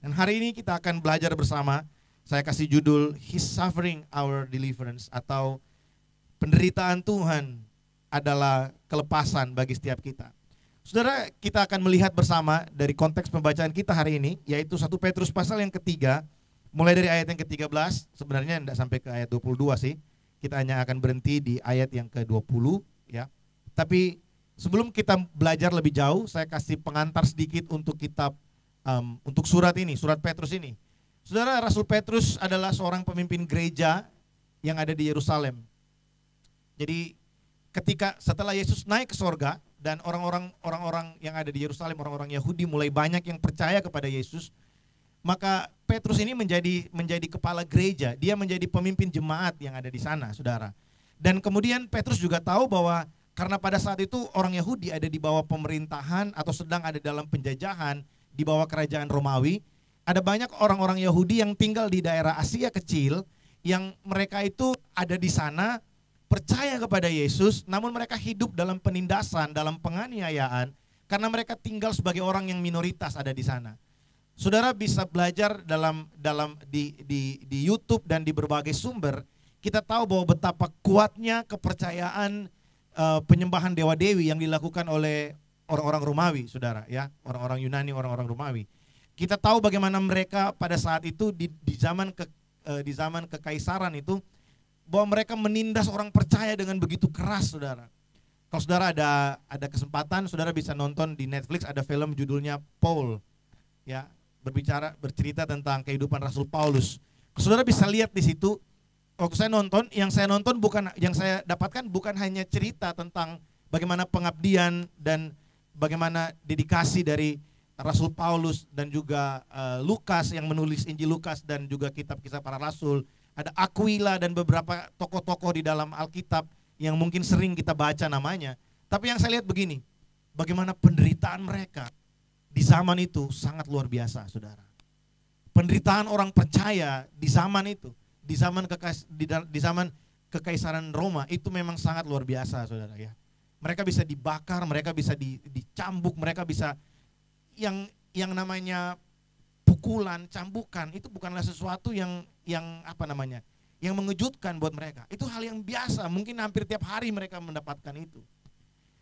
Dan hari ini kita akan belajar bersama. Saya kasih judul His Suffering Our Deliverance, atau penderitaan Tuhan adalah kelepasan bagi setiap kita. Saudara, kita akan melihat bersama dari konteks pembacaan kita hari ini, yaitu 1 Petrus pasal yang ketiga, mulai dari ayat yang ke-13, sebenarnya tidak sampai ke ayat 22 sih. Kita hanya akan berhenti di ayat yang ke-20 ya. Tapi sebelum kita belajar lebih jauh, saya kasih pengantar sedikit untuk kitab untuk surat ini, surat Petrus ini. Saudara, Rasul Petrus adalah seorang pemimpin gereja yang ada di Yerusalem. Jadi ketika setelah Yesus naik ke sorga dan orang-orang yang ada di Yerusalem, orang-orang Yahudi mulai banyak yang percaya kepada Yesus, maka Petrus ini menjadi kepala gereja. Dia menjadi pemimpin jemaat yang ada di sana, saudara. Dan kemudian Petrus juga tahu bahwa karena pada saat itu orang Yahudi ada di bawah pemerintahan atau sedang ada dalam penjajahan di bawah kerajaan Romawi, ada banyak orang-orang Yahudi yang tinggal di daerah Asia kecil yang mereka itu ada di sana percaya kepada Yesus, namun mereka hidup dalam penindasan, dalam penganiayaan karena mereka tinggal sebagai orang yang minoritas ada di sana. Saudara bisa belajar di YouTube dan di berbagai sumber, kita tahu bahwa betapa kuatnya kepercayaan penyembahan dewa-dewi yang dilakukan oleh orang-orang Romawi, saudara ya, orang-orang Yunani, orang-orang Romawi. Kita tahu bagaimana mereka pada saat itu di zaman kekaisaran itu, bahwa mereka menindas orang percaya dengan begitu keras, saudara. Kalau saudara ada kesempatan, saudara bisa nonton di Netflix, ada film judulnya Paul, ya, bercerita tentang kehidupan Rasul Paulus. Saudara bisa lihat di situ. Waktu saya nonton, yang saya dapatkan bukan hanya cerita tentang bagaimana pengabdian dan bagaimana dedikasi dari Rasul Paulus dan juga Lukas yang menulis Injil Lukas dan juga kitab kisah para rasul. Ada Aquila dan beberapa tokoh-tokoh di dalam Alkitab yang mungkin sering kita baca namanya. Tapi yang saya lihat begini, bagaimana penderitaan mereka di zaman itu sangat luar biasa, saudara. Penderitaan orang percaya di zaman itu, di zaman kekaisaran Roma itu memang sangat luar biasa, saudara ya. Mereka bisa dibakar, mereka bisa dicambuk, mereka bisa yang namanya pukulan, cambukan, itu bukanlah sesuatu yang mengejutkan buat mereka. Itu hal yang biasa, mungkin hampir tiap hari mereka mendapatkan itu.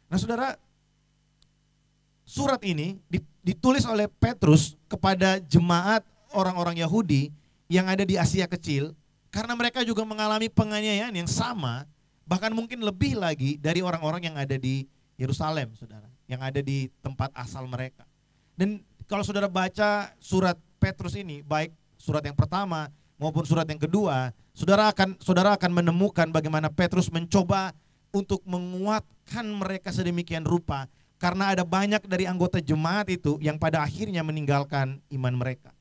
Nah, saudara, surat ini ditulis oleh Petrus kepada jemaat orang-orang Yahudi yang ada di Asia Kecil, karena mereka juga mengalami penganiayaan yang sama, bahkan mungkin lebih lagi dari orang-orang yang ada di Yerusalem, saudara, yang ada di tempat asal mereka. Dan kalau saudara baca surat Petrus ini, baik surat yang pertama maupun surat yang kedua, saudara akan menemukan bagaimana Petrus mencoba untuk menguatkan mereka sedemikian rupa, karena ada banyak dari anggota jemaat itu yang pada akhirnya meninggalkan iman mereka.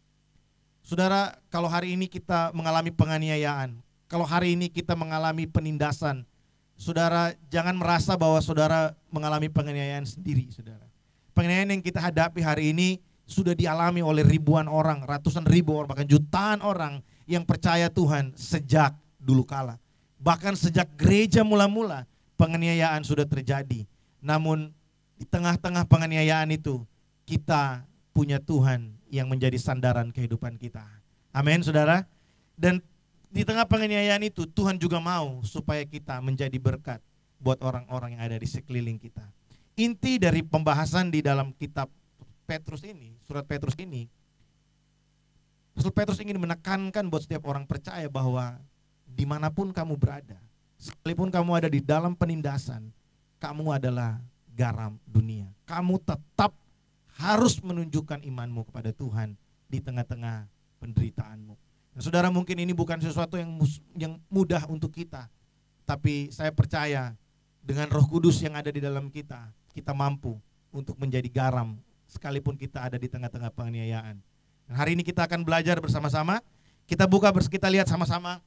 Saudara, kalau hari ini kita mengalami penganiayaan, kalau hari ini kita mengalami penindasan, saudara jangan merasa bahwa saudara mengalami penganiayaan sendiri, saudara. Penganiayaan yang kita hadapi hari ini sudah dialami oleh ribuan orang, ratusan ribu orang, bahkan jutaan orang yang percaya Tuhan sejak dulu kala. Bahkan sejak gereja mula-mula penganiayaan sudah terjadi. Namun di tengah-tengah penganiayaan itu kita punya Tuhan yang menjadi sandaran kehidupan kita. Amin, saudara. Dan di tengah penganiayaan itu Tuhan juga mau supaya kita menjadi berkat buat orang-orang yang ada di sekeliling kita. Inti dari pembahasan di dalam kitab Petrus ini, surat Petrus ini, Rasul Petrus ingin menekankan buat setiap orang percaya bahwa dimanapun kamu berada, sekalipun kamu ada di dalam penindasan, kamu adalah garam dunia. Kamu tetap harus menunjukkan imanmu kepada Tuhan di tengah-tengah penderitaanmu. Nah, saudara, mungkin ini bukan sesuatu yang mudah untuk kita, tapi saya percaya dengan Roh Kudus yang ada di dalam kita, kita mampu untuk menjadi garam sekalipun kita ada di tengah-tengah penganiayaan. Dan hari ini kita akan belajar bersama-sama. Kita lihat sama-sama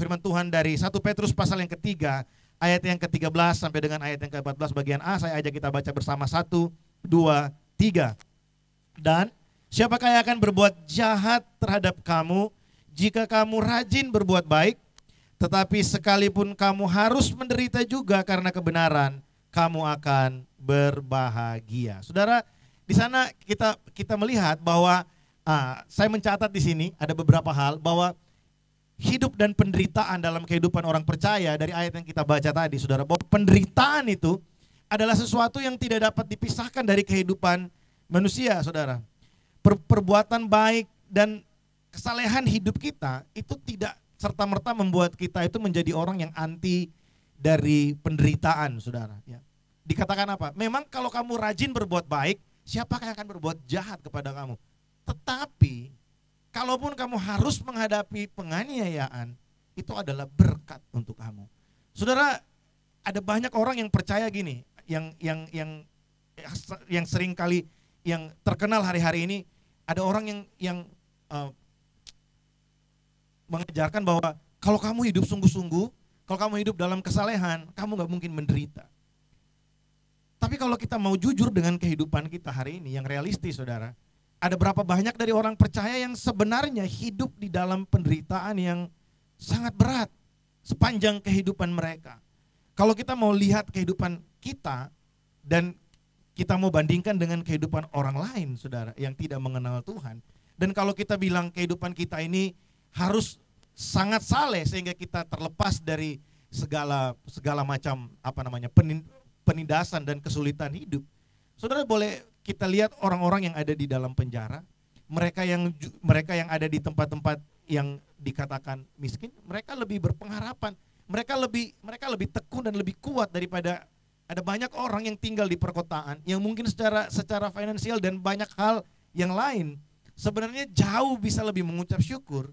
firman Tuhan dari 1 Petrus pasal yang ketiga, ayat yang ke-13 sampai dengan ayat yang ke-14 bagian A. Saya ajak kita baca bersama 1, 2, 3. Dan siapakah yang akan berbuat jahat terhadap kamu jika kamu rajin berbuat baik? Tetapi sekalipun kamu harus menderita juga karena kebenaran, kamu akan berbahagia. Saudara, di sana kita melihat bahwa Saya mencatat di sini ada beberapa hal bahwa hidup dan penderitaan dalam kehidupan orang percaya dari ayat yang kita baca tadi, saudara, bahwa penderitaan itu adalah sesuatu yang tidak dapat dipisahkan dari kehidupan manusia, saudara. Perbuatan baik dan kesalehan hidup kita itu tidak serta-merta membuat kita itu menjadi orang yang anti dari penderitaan, saudara. Ya. Dikatakan apa? Memang kalau kamu rajin berbuat baik, siapakah yang akan berbuat jahat kepada kamu? Tetapi, kalaupun kamu harus menghadapi penganiayaan, itu adalah berkat untuk kamu. Saudara, ada banyak orang yang percaya gini, yang sering kali, yang terkenal hari-hari ini, ada orang yang mengajarkan bahwa kalau kamu hidup sungguh-sungguh, kalau kamu hidup dalam kesalehan, kamu gak mungkin menderita. Tapi kalau kita mau jujur dengan kehidupan kita hari ini yang realistis, saudara, ada berapa banyak dari orang percaya yang sebenarnya hidup di dalam penderitaan yang sangat berat sepanjang kehidupan mereka. Kalau kita mau lihat kehidupan kita dan kita mau bandingkan dengan kehidupan orang lain, saudara, yang tidak mengenal Tuhan. Dan kalau kita bilang kehidupan kita ini harus sangat saleh sehingga kita terlepas dari segala macam penindasan dan kesulitan hidup. Saudara, boleh kita lihat orang-orang yang ada di dalam penjara, mereka yang ada di tempat-tempat yang dikatakan miskin, mereka lebih berpengharapan, mereka lebih tekun dan lebih kuat daripada ada banyak orang yang tinggal di perkotaan yang mungkin secara finansial dan banyak hal yang lain sebenarnya jauh bisa lebih mengucap syukur.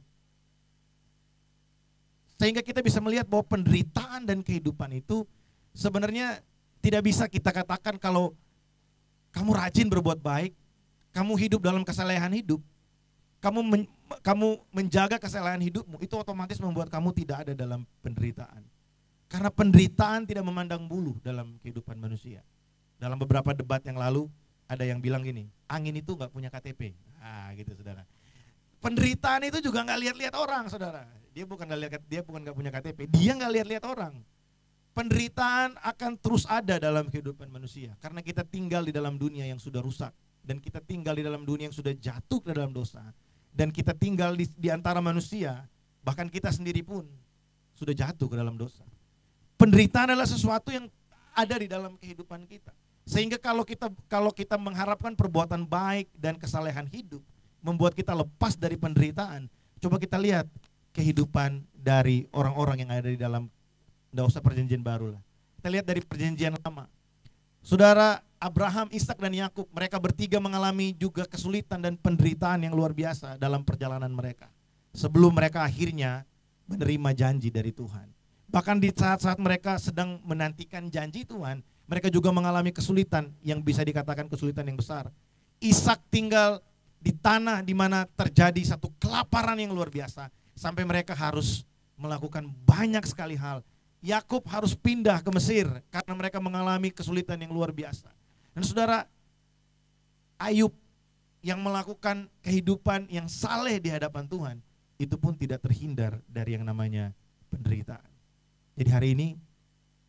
Sehingga kita bisa melihat bahwa penderitaan dan kehidupan itu sebenarnya tidak bisa kita katakan kalau kamu rajin berbuat baik, kamu hidup dalam kesalehan hidup, kamu menjaga kesalehan hidupmu, itu otomatis membuat kamu tidak ada dalam penderitaan. Karena penderitaan tidak memandang bulu dalam kehidupan manusia. Dalam beberapa debat yang lalu ada yang bilang gini, angin itu gak punya KTP. Gitu, saudara. Penderitaan itu juga gak lihat-lihat orang, saudara. Dia bukan gak punya KTP, dia gak lihat-lihat orang. Penderitaan akan terus ada dalam kehidupan manusia karena kita tinggal di dalam dunia yang sudah rusak dan kita tinggal di dalam dunia yang sudah jatuh ke dalam dosa dan kita tinggal di antara manusia, bahkan kita sendiri pun sudah jatuh ke dalam dosa. Penderitaan adalah sesuatu yang ada di dalam kehidupan kita. Sehingga kalau kita mengharapkan perbuatan baik dan kesalehan hidup membuat kita lepas dari penderitaan, coba kita lihat kehidupan dari orang-orang yang ada di dalam, nggak usah perjanjian baru lah. Kita lihat dari perjanjian lama. Saudara, Abraham, Ishak dan Yakub, mereka bertiga mengalami juga kesulitan dan penderitaan yang luar biasa dalam perjalanan mereka. Sebelum mereka akhirnya menerima janji dari Tuhan. Bahkan di saat-saat mereka sedang menantikan janji Tuhan, mereka juga mengalami kesulitan yang bisa dikatakan kesulitan yang besar. Ishak tinggal di tanah di mana terjadi satu kelaparan yang luar biasa. Sampai mereka harus melakukan banyak sekali hal. Yakub harus pindah ke Mesir karena mereka mengalami kesulitan yang luar biasa. Dan saudara, Ayub yang melakukan kehidupan yang saleh di hadapan Tuhan, itu pun tidak terhindar dari yang namanya penderitaan. Jadi hari ini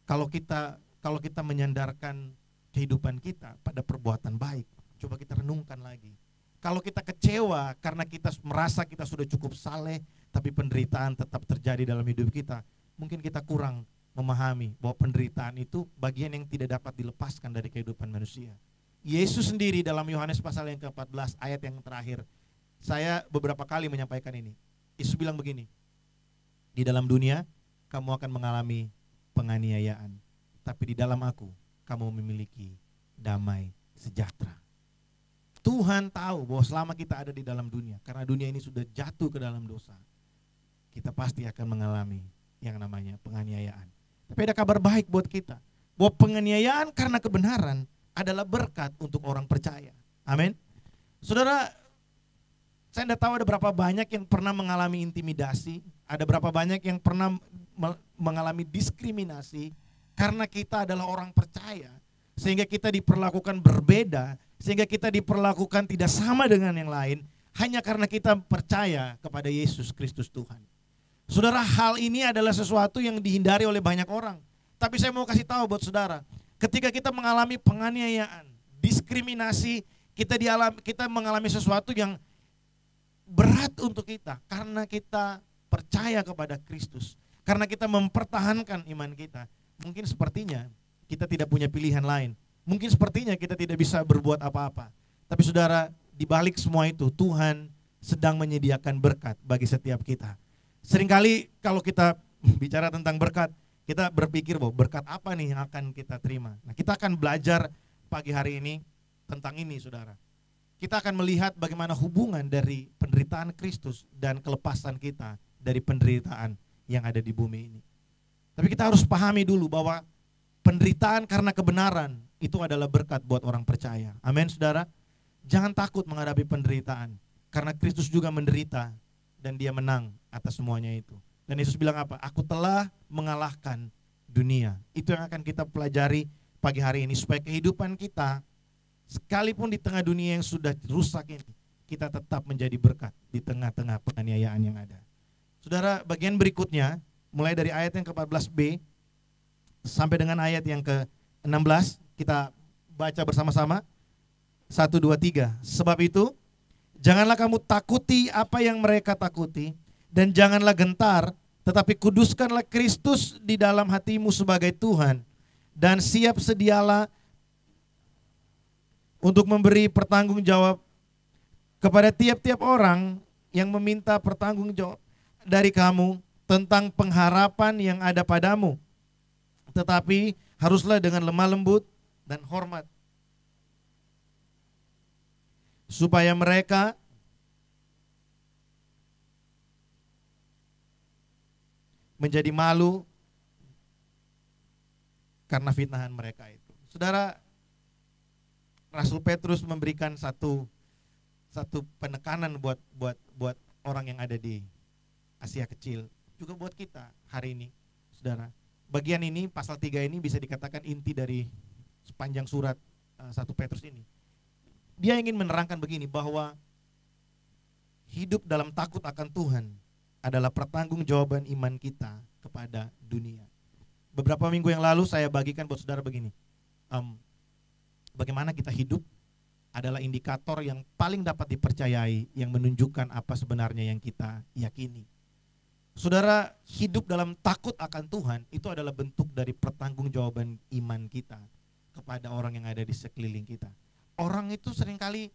kalau kita menyandarkan kehidupan kita pada perbuatan baik, coba kita renungkan lagi. Kalau kita kecewa karena kita merasa kita sudah cukup saleh, tapi penderitaan tetap terjadi dalam hidup kita, mungkin kita kurang memahami bahwa penderitaan itu bagian yang tidak dapat dilepaskan dari kehidupan manusia. Yesus sendiri dalam Yohanes pasal yang ke-14 ayat yang terakhir, saya beberapa kali menyampaikan ini. Yesus bilang begini, di dalam dunia kamu akan mengalami penganiayaan, tapi di dalam aku kamu memiliki damai sejahtera. Tuhan tahu bahwa selama kita ada di dalam dunia, karena dunia ini sudah jatuh ke dalam dosa, kita pasti akan mengalami yang namanya penganiayaan. Tapi ada kabar baik buat kita, bahwa penganiayaan karena kebenaran adalah berkat untuk orang percaya. Amin. Saudara, saya tidak tahu ada berapa banyak yang pernah mengalami intimidasi, ada berapa banyak yang pernah mengalami diskriminasi karena kita adalah orang percaya, sehingga kita diperlakukan berbeda, sehingga kita diperlakukan tidak sama dengan yang lain, hanya karena kita percaya kepada Yesus Kristus Tuhan. Saudara, hal ini adalah sesuatu yang dihindari oleh banyak orang. Tapi saya mau kasih tahu buat saudara, ketika kita mengalami penganiayaan, diskriminasi, kita mengalami sesuatu yang berat untuk kita karena kita percaya kepada Kristus, karena kita mempertahankan iman kita. Mungkin sepertinya kita tidak punya pilihan lain. Mungkin sepertinya kita tidak bisa berbuat apa-apa. Tapi saudara, di balik semua itu Tuhan sedang menyediakan berkat bagi setiap kita. Seringkali kalau kita bicara tentang berkat, kita berpikir bahwa berkat apa nih yang akan kita terima. Nah, kita akan belajar pagi hari ini tentang ini, saudara. Kita akan melihat bagaimana hubungan dari penderitaan Kristus dan kelepasan kita dari penderitaan yang ada di bumi ini. Tapi kita harus pahami dulu bahwa penderitaan karena kebenaran itu adalah berkat buat orang percaya. Amin, saudara. Jangan takut menghadapi penderitaan, karena Kristus juga menderita dan dia menang atas semuanya itu. Dan Yesus bilang apa? Aku telah mengalahkan dunia. Itu yang akan kita pelajari pagi hari ini, supaya kehidupan kita sekalipun di tengah dunia yang sudah rusak ini, kita tetap menjadi berkat di tengah-tengah penganiayaan yang ada. Saudara, bagian berikutnya mulai dari ayat yang ke-14b sampai dengan ayat yang ke-16, kita baca bersama-sama. 1, 2, 3. Sebab itu, janganlah kamu takuti apa yang mereka takuti, dan janganlah gentar, tetapi kuduskanlah Kristus di dalam hatimu sebagai Tuhan, dan siap sedialah untuk memberi pertanggung jawab kepada tiap-tiap orang yang meminta pertanggung jawab dari kamu tentang pengharapan yang ada padamu. Tetapi haruslah dengan lemah lembut dan hormat, supaya mereka menjadi malu karena fitnahan mereka itu. Saudara, Rasul Petrus memberikan satu penekanan buat orang yang ada di Asia Kecil, juga buat kita hari ini, saudara. Bagian ini, pasal 3 ini bisa dikatakan inti dari sepanjang surat 1 Petrus ini. Dia ingin menerangkan begini, bahwa hidup dalam takut akan Tuhan adalah pertanggungjawaban iman kita kepada dunia. Beberapa minggu yang lalu saya bagikan buat saudara begini, bagaimana kita hidup adalah indikator yang paling dapat dipercayai yang menunjukkan apa sebenarnya yang kita yakini. Saudara, hidup dalam takut akan Tuhan itu adalah bentuk dari pertanggungjawaban iman kita kepada orang yang ada di sekeliling kita. Orang itu seringkali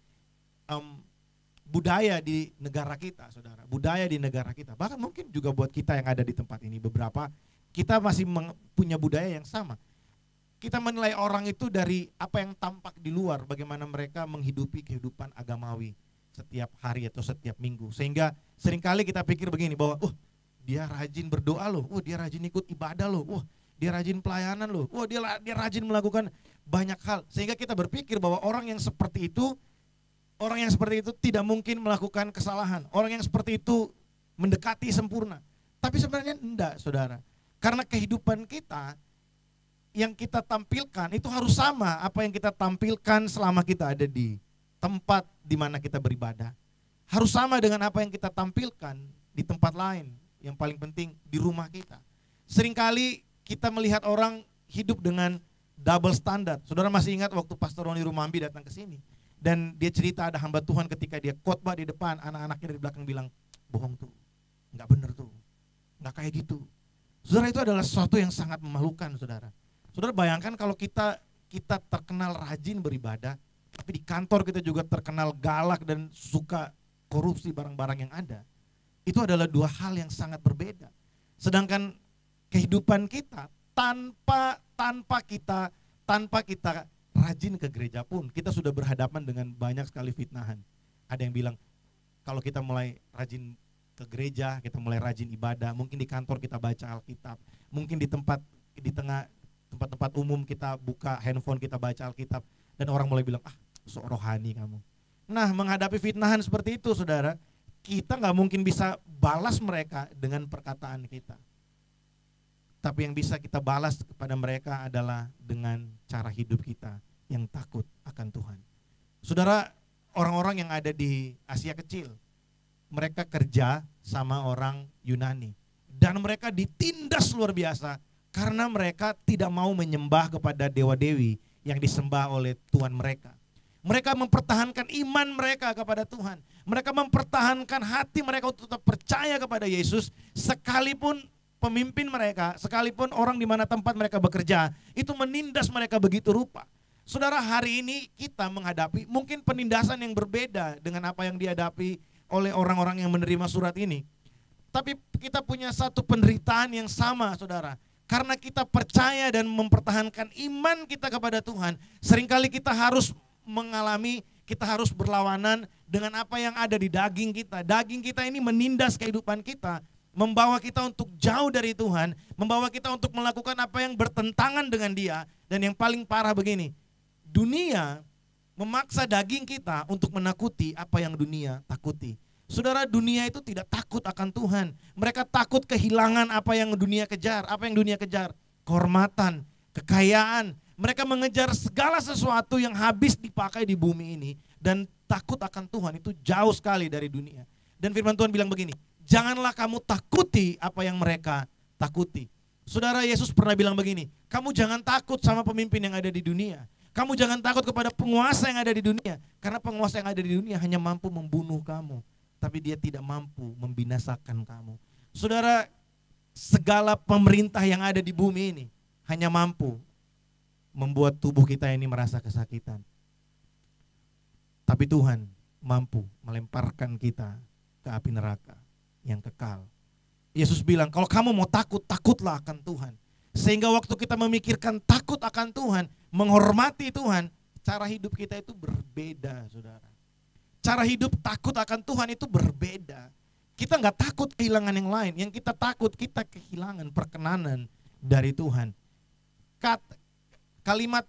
budaya di negara kita, saudara, budaya di negara kita, bahkan mungkin juga buat kita yang ada di tempat ini, beberapa kita masih punya budaya yang sama. Kita menilai orang itu dari apa yang tampak di luar, bagaimana mereka menghidupi kehidupan agamawi setiap hari atau setiap minggu. Sehingga seringkali kita pikir begini, bahwa dia rajin berdoa loh, dia rajin ikut ibadah loh, dia rajin pelayanan loh, dia rajin melakukan banyak hal. Sehingga kita berpikir bahwa orang yang seperti itu tidak mungkin melakukan kesalahan. Orang yang seperti itu mendekati sempurna. Tapi sebenarnya enggak, saudara. Karena kehidupan kita yang kita tampilkan itu harus sama apa yang kita tampilkan selama kita ada di tempat di mana kita beribadah. Harus sama dengan apa yang kita tampilkan di tempat lain. Yang paling penting di rumah kita. Seringkali kita melihat orang hidup dengan double standard. Saudara masih ingat waktu Pastor Roni Rumambi datang ke sini, dan dia cerita ada hamba Tuhan ketika dia khotbah di depan, anak-anaknya dari belakang bilang, bohong tuh, nggak bener tuh, nggak kayak gitu. Saudara, itu adalah sesuatu yang sangat memalukan, saudara. Saudara bayangkan kalau kita terkenal rajin beribadah, tapi di kantor kita juga terkenal galak dan suka korupsi barang-barang yang ada. Itu adalah dua hal yang sangat berbeda. Sedangkan kehidupan kita tanpa kita rajin ke gereja pun, kita sudah berhadapan dengan banyak sekali fitnahan. Ada yang bilang kalau kita mulai rajin ke gereja, kita mulai rajin ibadah, mungkin di kantor kita baca Alkitab, mungkin di tempat-tempat umum kita buka handphone, kita baca Alkitab, dan orang mulai bilang, sok rohani kamu. Nah, menghadapi fitnahan seperti itu, saudara, kita nggak mungkin bisa balas mereka dengan perkataan kita. Tapi yang bisa kita balas kepada mereka adalah dengan cara hidup kita yang takut akan Tuhan. Saudara, orang-orang yang ada di Asia Kecil, mereka kerja sama orang Yunani, dan mereka ditindas luar biasa karena mereka tidak mau menyembah kepada dewa-dewi yang disembah oleh Tuhan mereka. Mereka mempertahankan iman mereka kepada Tuhan. Mereka mempertahankan hati mereka untuk tetap percaya kepada Yesus, sekalipun pemimpin mereka, sekalipun orang di mana tempat mereka bekerja, itu menindas mereka begitu rupa. Saudara, hari ini kita menghadapi mungkin penindasan yang berbeda dengan apa yang dihadapi oleh orang-orang yang menerima surat ini. Tapi kita punya satu penderitaan yang sama, saudara. Karena kita percaya dan mempertahankan iman kita kepada Tuhan, seringkali kita harus mengalami, kita harus berlawanan dengan apa yang ada di daging kita. Daging kita ini menindas kehidupan kita, membawa kita untuk jauh dari Tuhan, membawa kita untuk melakukan apa yang bertentangan dengan Dia. Dan yang paling parah begini, dunia memaksa daging kita untuk menakuti apa yang dunia takuti. Saudara, dunia itu tidak takut akan Tuhan. Mereka takut kehilangan apa yang dunia kejar. Apa yang dunia kejar? Kehormatan, kekayaan. Mereka mengejar segala sesuatu yang habis dipakai di bumi ini. Dan takut akan Tuhan itu jauh sekali dari dunia. Dan firman Tuhan bilang begini, janganlah kamu takuti apa yang mereka takuti. Saudara, Yesus pernah bilang begini, kamu jangan takut sama pemimpin yang ada di dunia. Kamu jangan takut kepada penguasa yang ada di dunia. Karena penguasa yang ada di dunia hanya mampu membunuh kamu, tapi dia tidak mampu membinasakan kamu. Saudara, segala pemerintah yang ada di bumi ini hanya mampu membuat tubuh kita ini merasa kesakitan. Tapi Tuhan mampu melemparkan kita ke api neraka yang kekal. Yesus bilang, kalau kamu mau takut, takutlah akan Tuhan. Sehingga waktu kita memikirkan takut akan Tuhan, menghormati Tuhan, cara hidup kita itu berbeda, saudara. Cara hidup takut akan Tuhan itu berbeda. Kita nggak takut kehilangan yang lain, yang kita takut kita kehilangan perkenanan dari Tuhan. Kalimat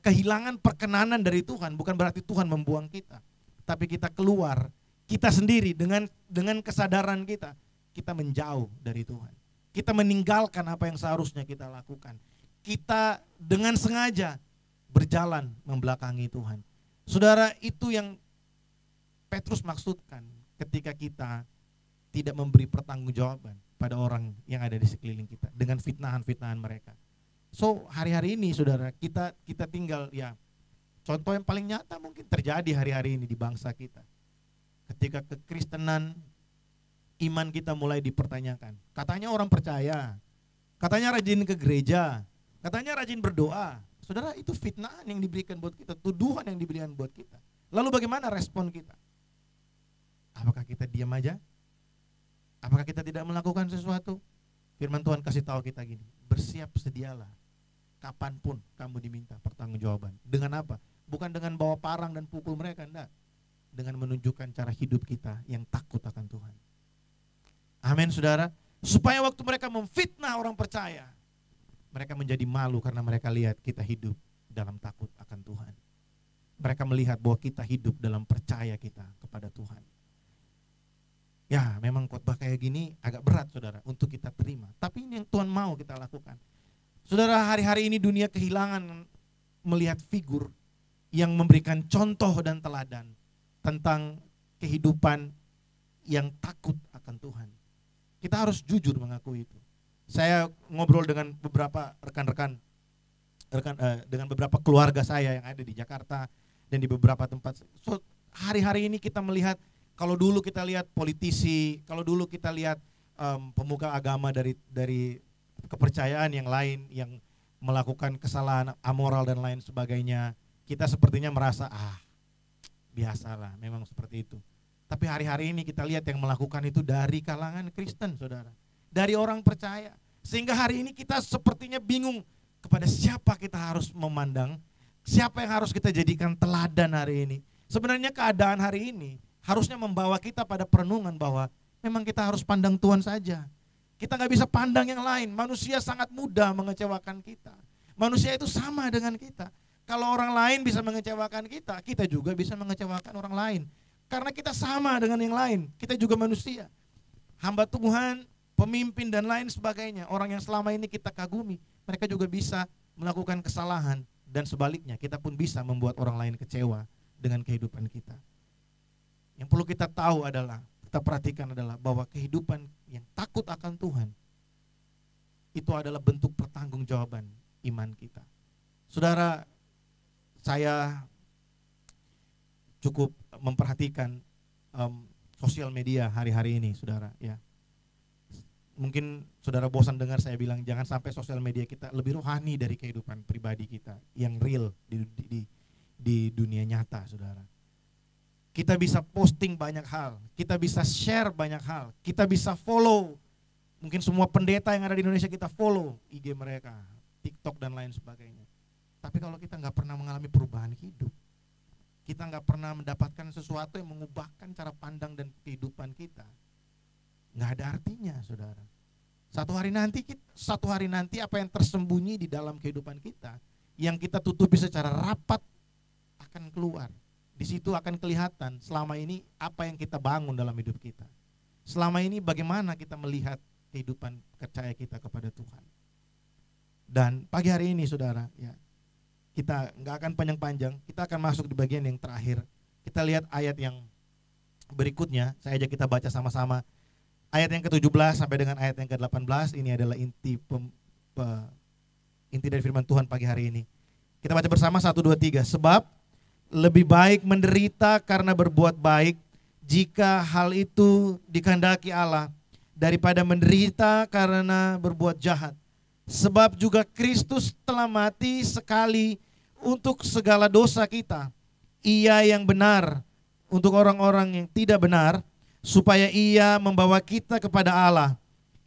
kehilangan perkenanan dari Tuhan bukan berarti Tuhan membuang kita, tapi kita keluar, kita sendiri dengan kesadaran kita menjauh dari Tuhan. Kita meninggalkan apa yang seharusnya kita lakukan. Kita dengan sengaja berjalan membelakangi Tuhan. Saudara, itu yang Petrus maksudkan ketika kita tidak memberi pertanggungjawaban pada orang yang ada di sekeliling kita dengan fitnahan-fitnahan mereka. So, hari-hari ini saudara, kita tinggal, ya, contoh yang paling nyata mungkin terjadi hari-hari ini di bangsa kita. Ketika kekristenan, iman kita mulai dipertanyakan. Katanya orang percaya, katanya rajin ke gereja, katanya rajin berdoa. Saudara, itu fitnahan yang diberikan buat kita, tuduhan yang diberikan buat kita. Lalu bagaimana respon kita? Apakah kita diam aja? Apakah kita tidak melakukan sesuatu? Firman Tuhan kasih tahu kita gini, bersiap sedialah kapanpun kamu diminta pertanggungjawaban. Dengan apa? Bukan dengan bawa parang dan pukul mereka, enggak. Dengan menunjukkan cara hidup kita yang takut akan Tuhan. Amin, saudara. Supaya waktu mereka memfitnah orang percaya, mereka menjadi malu karena mereka lihat kita hidup dalam takut akan Tuhan. Mereka melihat bahwa kita hidup dalam percaya kita kepada Tuhan. Ya, memang khotbah kayak gini agak berat, saudara, untuk kita terima. Tapi ini yang Tuhan mau kita lakukan. Saudara, hari-hari ini dunia kehilangan melihat figur yang memberikan contoh dan teladan tentang kehidupan yang takut akan Tuhan. Kita harus jujur mengakui itu. Saya ngobrol dengan beberapa rekan-rekan, dengan beberapa keluarga saya yang ada di Jakarta dan di beberapa tempat. So, hari-hari ini kita melihat, kalau dulu kita lihat politisi, kalau dulu kita lihat pemuka agama dari kepercayaan yang lain yang melakukan kesalahan amoral dan lain sebagainya, kita sepertinya merasa biasalah, memang seperti itu. Tapi hari-hari ini kita lihat yang melakukan itu dari kalangan Kristen, saudara. Dari orang percaya. Sehingga hari ini kita sepertinya bingung kepada siapa kita harus memandang, siapa yang harus kita jadikan teladan hari ini. Sebenarnya keadaan hari ini harusnya membawa kita pada perenungan bahwa memang kita harus pandang Tuhan saja. Kita nggak bisa pandang yang lain. Manusia sangat mudah mengecewakan kita. Manusia itu sama dengan kita. Kalau orang lain bisa mengecewakan kita, kita juga bisa mengecewakan orang lain. Karena kita sama dengan yang lain, kita juga manusia. Hamba Tuhan, pemimpin dan lain sebagainya, orang yang selama ini kita kagumi, mereka juga bisa melakukan kesalahan. Dan sebaliknya, kita pun bisa membuat orang lain kecewa dengan kehidupan kita. Yang perlu kita tahu adalah, kita perhatikan adalah bahwa kehidupan yang takut akan Tuhan, itu adalah bentuk pertanggungjawaban iman kita. Saudara, saya cukup memperhatikan sosial media hari-hari ini, saudara. Ya, mungkin saudara bosan dengar saya bilang jangan sampai sosial media kita lebih rohani dari kehidupan pribadi kita yang real di dunia nyata, saudara. Kita bisa posting banyak hal, kita bisa share banyak hal, kita bisa follow. Mungkin semua pendeta yang ada di Indonesia kita follow IG mereka, TikTok dan lain sebagainya. Tapi kalau kita nggak pernah mengalami perubahan hidup, kita nggak pernah mendapatkan sesuatu yang mengubahkan cara pandang dan kehidupan kita, nggak ada artinya, saudara. Satu hari nanti apa yang tersembunyi di dalam kehidupan kita, yang kita tutupi secara rapat akan keluar. Di situ akan kelihatan selama ini apa yang kita bangun dalam hidup kita. Selama ini bagaimana kita melihat kehidupan percaya kita kepada Tuhan. Dan pagi hari ini, saudara, ya, kita nggak akan panjang-panjang, kita akan masuk di bagian yang terakhir. Kita lihat ayat yang berikutnya, saya ajak kita baca sama-sama. Ayat yang ke-17 sampai dengan ayat yang ke-18, ini adalah inti dari firman Tuhan pagi hari ini. Kita baca bersama 1, 2, 3. Sebab lebih baik menderita karena berbuat baik, jika hal itu dikehendaki Allah, daripada menderita karena berbuat jahat. Sebab juga Kristus telah mati sekali untuk segala dosa kita. Ia yang benar untuk orang-orang yang tidak benar, supaya ia membawa kita kepada Allah.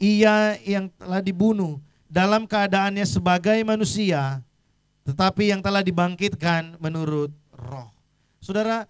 Ia yang telah dibunuh dalam keadaannya sebagai manusia, tetapi yang telah dibangkitkan menurut Roh. Saudara,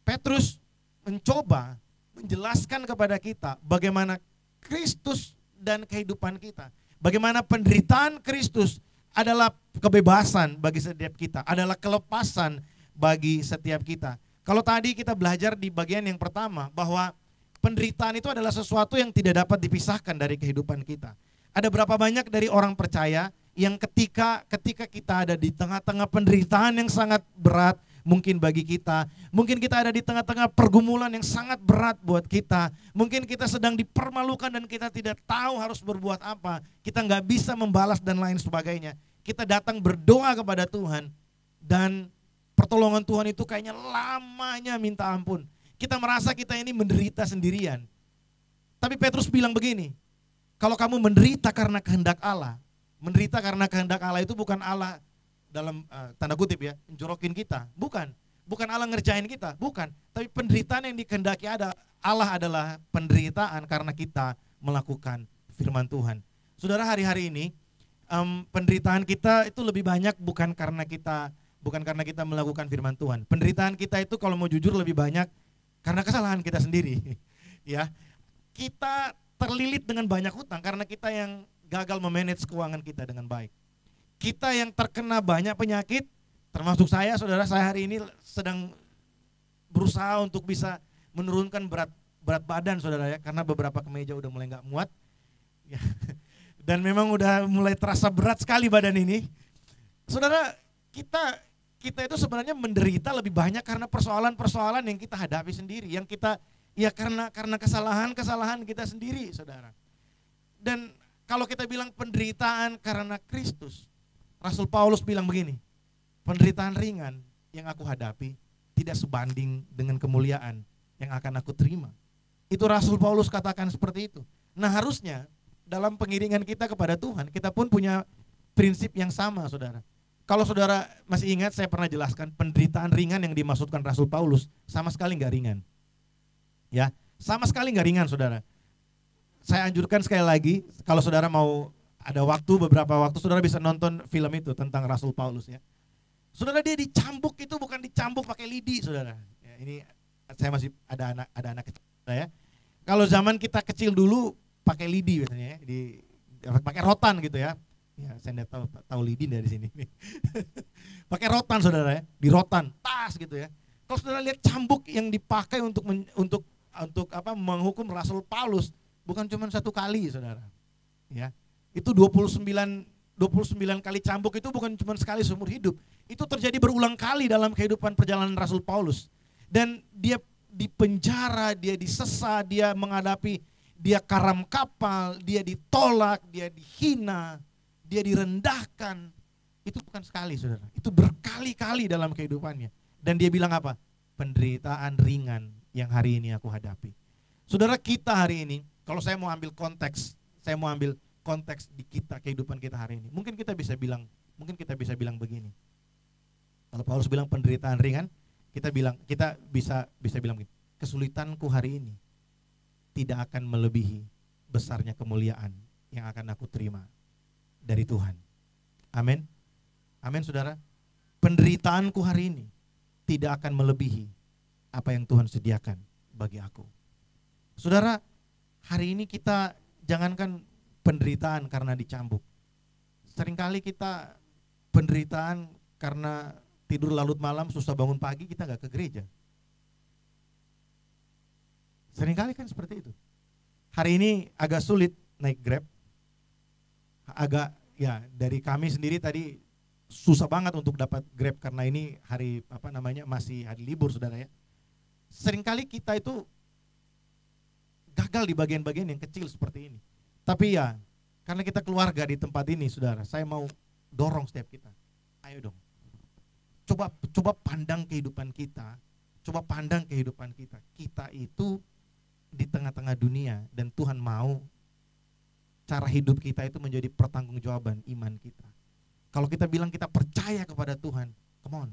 Petrus mencoba menjelaskan kepada kita bagaimana Kristus dan kehidupan kita. Bagaimana penderitaan Kristus adalah kebebasan bagi setiap kita, adalah kelepasan bagi setiap kita. Kalau tadi kita belajar di bagian yang pertama bahwa penderitaan itu adalah sesuatu yang tidak dapat dipisahkan dari kehidupan kita. Ada berapa banyak dari orang percaya yang ketika kita ada di tengah-tengah penderitaan yang sangat berat mungkin bagi kita, mungkin kita ada di tengah-tengah pergumulan yang sangat berat buat kita, mungkin kita sedang dipermalukan dan kita tidak tahu harus berbuat apa, kita nggak bisa membalas dan lain sebagainya. Kita datang berdoa kepada Tuhan dan pertolongan Tuhan itu kayaknya lamanya minta ampun. Kita merasa kita ini menderita sendirian. Tapi Petrus bilang begini, kalau kamu menderita karena kehendak Allah, menderita karena kehendak Allah itu bukan Allah dalam tanda kutip ya, menjorokin kita, bukan Allah ngerjain kita, bukan. Tapi penderitaan yang dikehendaki Allah adalah penderitaan karena kita melakukan firman Tuhan. Saudara, hari-hari ini penderitaan kita itu lebih banyak bukan karena kita melakukan firman Tuhan. Penderitaan kita itu kalau mau jujur lebih banyak karena kesalahan kita sendiri. Ya, kita terlilit dengan banyak hutang karena kita yang gagal memanage keuangan kita dengan baik. Kita yang terkena banyak penyakit, termasuk saya, saudara, saya hari ini sedang berusaha untuk bisa menurunkan berat badan, saudara ya, karena beberapa kemeja udah mulai nggak muat. Ya. Dan memang udah mulai terasa berat sekali badan ini. Saudara, kita itu sebenarnya menderita lebih banyak karena persoalan-persoalan yang kita hadapi sendiri, yang kita ya karena kesalahan kita sendiri, saudara. Dan kalau kita bilang penderitaan karena Kristus, Rasul Paulus bilang begini, penderitaan ringan yang aku hadapi tidak sebanding dengan kemuliaan yang akan aku terima. Itu Rasul Paulus katakan seperti itu. Nah, harusnya dalam pengiringan kita kepada Tuhan, kita pun punya prinsip yang sama, saudara. Kalau saudara masih ingat, saya pernah jelaskan penderitaan ringan yang dimaksudkan Rasul Paulus sama sekali nggak ringan. Ya, sama sekali nggak ringan, saudara. Saya anjurkan sekali lagi, kalau saudara mau ada waktu, beberapa waktu, saudara bisa nonton film itu tentang Rasul Paulus ya. Saudara, dia dicambuk itu bukan dicambuk pakai lidi, saudara. Ya, ini saya masih ada anak kecil ya. Kalau zaman kita kecil dulu pakai lidi biasanya ya, pakai rotan gitu ya. Ya, saya tidak tahu lidi dari sini. Pakai rotan, saudara ya, di rotan, tas gitu ya. Kalau saudara lihat cambuk yang dipakai untuk menghukum Rasul Paulus, bukan cuma satu kali, saudara. Ya. Itu 29 kali cambuk itu bukan cuma sekali seumur hidup. Itu terjadi berulang kali dalam kehidupan perjalanan Rasul Paulus. Dan dia dipenjara, dia disesa, dia karam kapal, dia ditolak, dia dihina, dia direndahkan. Itu bukan sekali, saudara. Itu berkali-kali dalam kehidupannya. Dan dia bilang apa? Penderitaan ringan yang hari ini aku hadapi. Saudara, kita hari ini, kalau saya mau ambil konteks di kita, kehidupan kita hari ini. Mungkin kita bisa bilang begini. Kalau Paulus bilang penderitaan ringan, kita bisa bilang begini. Kesulitanku hari ini tidak akan melebihi besarnya kemuliaan yang akan aku terima dari Tuhan. Amin. Amin, saudara. Penderitaanku hari ini tidak akan melebihi apa yang Tuhan sediakan bagi aku. Saudara, hari ini kita jangankan penderitaan karena dicambuk. Seringkali kita penderitaan karena tidur larut malam, susah bangun pagi, kita gak ke gereja. Seringkali kan seperti itu. Hari ini agak sulit naik Grab. Dari kami sendiri tadi susah banget untuk dapat Grab karena ini masih hari libur, saudara ya. Seringkali kita itu gagal di bagian-bagian yang kecil seperti ini. Tapi ya, karena kita keluarga di tempat ini, saudara, saya mau dorong setiap kita. Ayo dong. Coba pandang kehidupan kita. Kita itu di tengah-tengah dunia, dan Tuhan mau cara hidup kita itu menjadi pertanggungjawaban iman kita. Kalau kita bilang kita percaya kepada Tuhan, come on.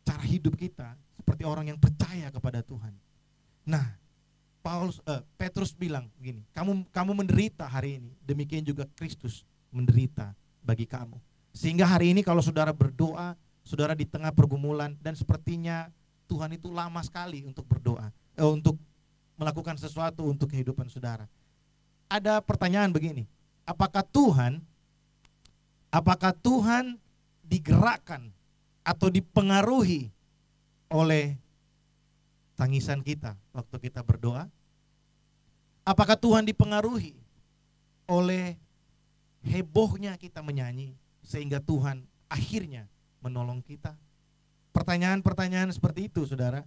Cara hidup kita seperti orang yang percaya kepada Tuhan. Nah, Petrus bilang begini, kamu menderita hari ini, demikian juga Kristus menderita bagi kamu. Sehingga hari ini kalau saudara berdoa, saudara di tengah pergumulan, dan sepertinya Tuhan itu lama sekali untuk berdoa, untuk melakukan sesuatu untuk kehidupan saudara. Ada pertanyaan begini, apakah Tuhan digerakkan atau dipengaruhi oleh tangisan kita waktu kita berdoa? Apakah Tuhan dipengaruhi oleh hebohnya kita menyanyi sehingga Tuhan akhirnya menolong kita? Pertanyaan-pertanyaan seperti itu, saudara,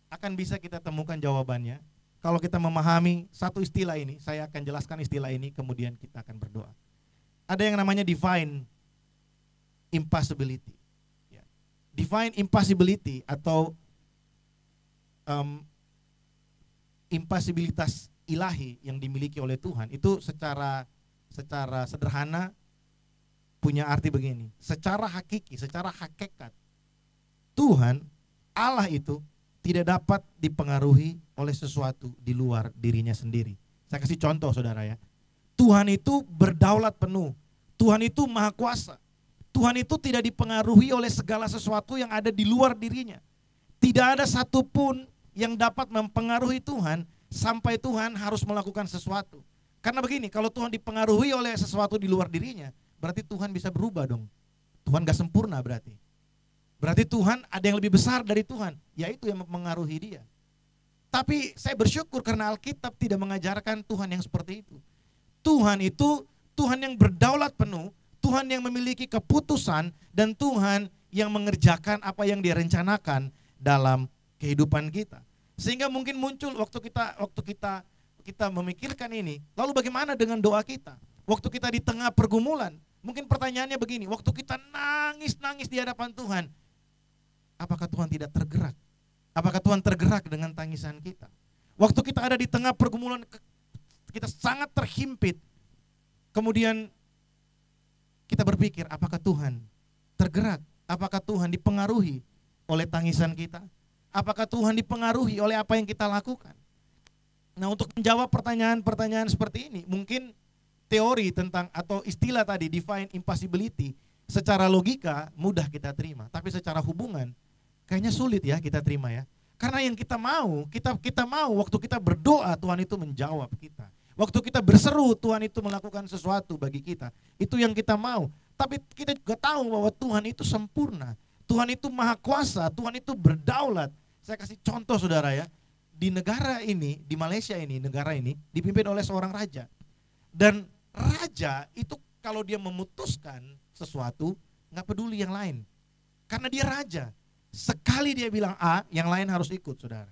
akan bisa kita temukan jawabannya kalau kita memahami satu istilah ini. Saya akan jelaskan istilah ini, kemudian kita akan berdoa. Ada yang namanya divine impossibility. Divine impossibility atau impossibilitas ilahi yang dimiliki oleh Tuhan itu secara sederhana punya arti begini. Secara hakiki, secara hakikat, Tuhan Allah itu tidak dapat dipengaruhi oleh sesuatu di luar dirinya sendiri. Saya kasih contoh, saudara ya. Tuhan itu berdaulat penuh. Tuhan itu maha kuasa. Tuhan itu tidak dipengaruhi oleh segala sesuatu yang ada di luar dirinya. Tidak ada satupun yang dapat mempengaruhi Tuhan sampai Tuhan harus melakukan sesuatu. Karena begini, kalau Tuhan dipengaruhi oleh sesuatu di luar dirinya, berarti Tuhan bisa berubah dong. Tuhan gak sempurna berarti. Berarti Tuhan ada yang lebih besar dari Tuhan, yaitu yang mempengaruhi dia. Tapi saya bersyukur karena Alkitab tidak mengajarkan Tuhan yang seperti itu. Tuhan itu Tuhan yang berdaulat penuh, Tuhan yang memiliki keputusan, dan Tuhan yang mengerjakan apa yang Dia rencanakan dalam kehidupan kita. Sehingga mungkin muncul waktu kita memikirkan ini, lalu bagaimana dengan doa kita? Waktu kita di tengah pergumulan, mungkin pertanyaannya begini, waktu kita nangis-nangis di hadapan Tuhan, apakah Tuhan tidak tergerak? Apakah Tuhan tergerak dengan tangisan kita? Waktu kita ada di tengah pergumulan, kita sangat terhimpit, kemudian kita berpikir, apakah Tuhan tergerak? Apakah Tuhan dipengaruhi oleh tangisan kita? Apakah Tuhan dipengaruhi oleh apa yang kita lakukan? Nah, untuk menjawab pertanyaan-pertanyaan seperti ini, mungkin teori tentang atau istilah tadi divine impossibility secara logika mudah kita terima, tapi secara hubungan kayaknya sulit ya kita terima ya. Karena yang kita mau waktu kita berdoa Tuhan itu menjawab kita. Waktu kita berseru Tuhan itu melakukan sesuatu bagi kita. Itu yang kita mau. Tapi kita juga tahu bahwa Tuhan itu sempurna. Tuhan itu maha kuasa, Tuhan itu berdaulat. Saya kasih contoh, saudara ya. Di negara ini, di Malaysia ini, negara ini dipimpin oleh seorang raja. Dan raja itu kalau dia memutuskan sesuatu, nggak peduli yang lain. Karena dia raja. Sekali dia bilang A, yang lain harus ikut, saudara.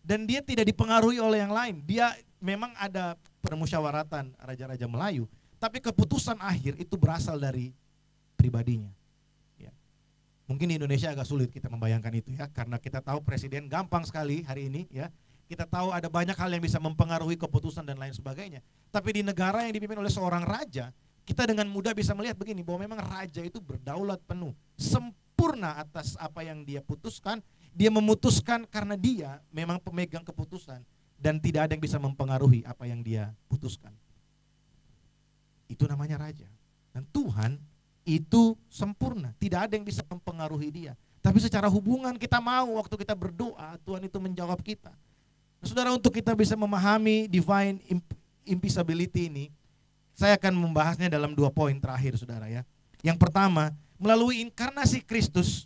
Dan dia tidak dipengaruhi oleh yang lain. Dia memang ada permusyawaratan raja-raja Melayu, tapi keputusan akhir itu berasal dari pribadinya. Ya. Mungkin di Indonesia agak sulit kita membayangkan itu ya, karena kita tahu presiden gampang sekali hari ini ya. Kita tahu ada banyak hal yang bisa mempengaruhi keputusan dan lain sebagainya. Tapi di negara yang dipimpin oleh seorang raja, kita dengan mudah bisa melihat begini, bahwa memang raja itu berdaulat penuh, sempurna atas apa yang dia putuskan. Dia memutuskan karena dia memang pemegang keputusan, dan tidak ada yang bisa mempengaruhi apa yang dia putuskan. Itu namanya raja. Dan Tuhan itu sempurna, tidak ada yang bisa mempengaruhi dia. Tapi secara hubungan kita mau waktu kita berdoa, Tuhan itu menjawab kita. Nah, saudara, untuk kita bisa memahami divine impossibility ini, saya akan membahasnya dalam 2 poin terakhir, saudara ya. Yang pertama, melalui inkarnasi Kristus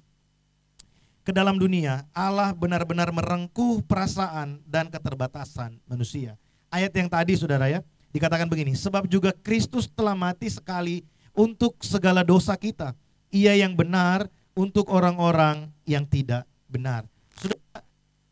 ke dalam dunia, Allah benar-benar merengkuh perasaan dan keterbatasan manusia. Ayat yang tadi, saudara ya, dikatakan begini, sebab juga Kristus telah mati sekali untuk segala dosa kita. Ia yang benar untuk orang-orang yang tidak benar. Saudara,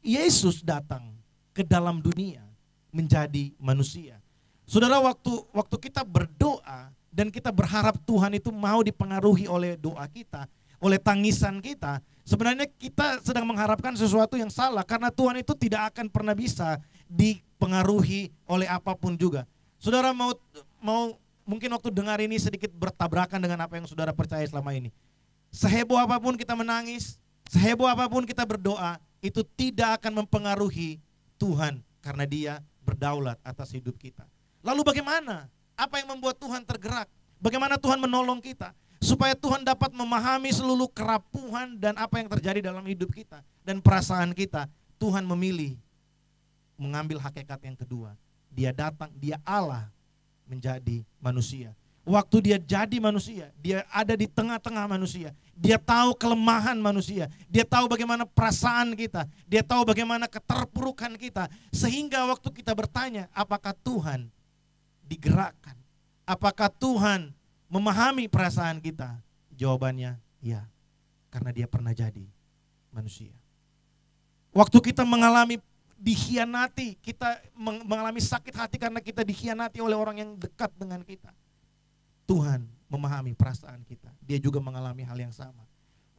Yesus datang ke dalam dunia menjadi manusia. Saudara, waktu kita berdoa dan kita berharap Tuhan itu mau dipengaruhi oleh doa kita, oleh tangisan kita, sebenarnya kita sedang mengharapkan sesuatu yang salah, karena Tuhan itu tidak akan pernah bisa dipengaruhi oleh apapun juga. Saudara mau mungkin waktu dengar ini sedikit bertabrakan dengan apa yang saudara percaya selama ini. Seheboh apapun kita menangis, seheboh apapun kita berdoa, itu tidak akan mempengaruhi Tuhan, karena Dia berdaulat atas hidup kita. Lalu bagaimana? Apa yang membuat Tuhan tergerak? Bagaimana Tuhan menolong kita? Supaya Tuhan dapat memahami seluruh kerapuhan dan apa yang terjadi dalam hidup kita dan perasaan kita. Tuhan memilih mengambil hakikat yang kedua. Dia datang, Dia Allah menjadi manusia. Waktu Dia jadi manusia, Dia ada di tengah-tengah manusia. Dia tahu kelemahan manusia. Dia tahu bagaimana perasaan kita. Dia tahu bagaimana keterpurukan kita. Sehingga waktu kita bertanya, apakah Tuhan digerakkan? Apakah Tuhan memahami perasaan kita? Jawabannya ya, karena Dia pernah jadi manusia. Waktu kita mengalami dikhianati, kita mengalami sakit hati karena kita dikhianati oleh orang yang dekat dengan kita, Tuhan memahami perasaan kita. Dia juga mengalami hal yang sama.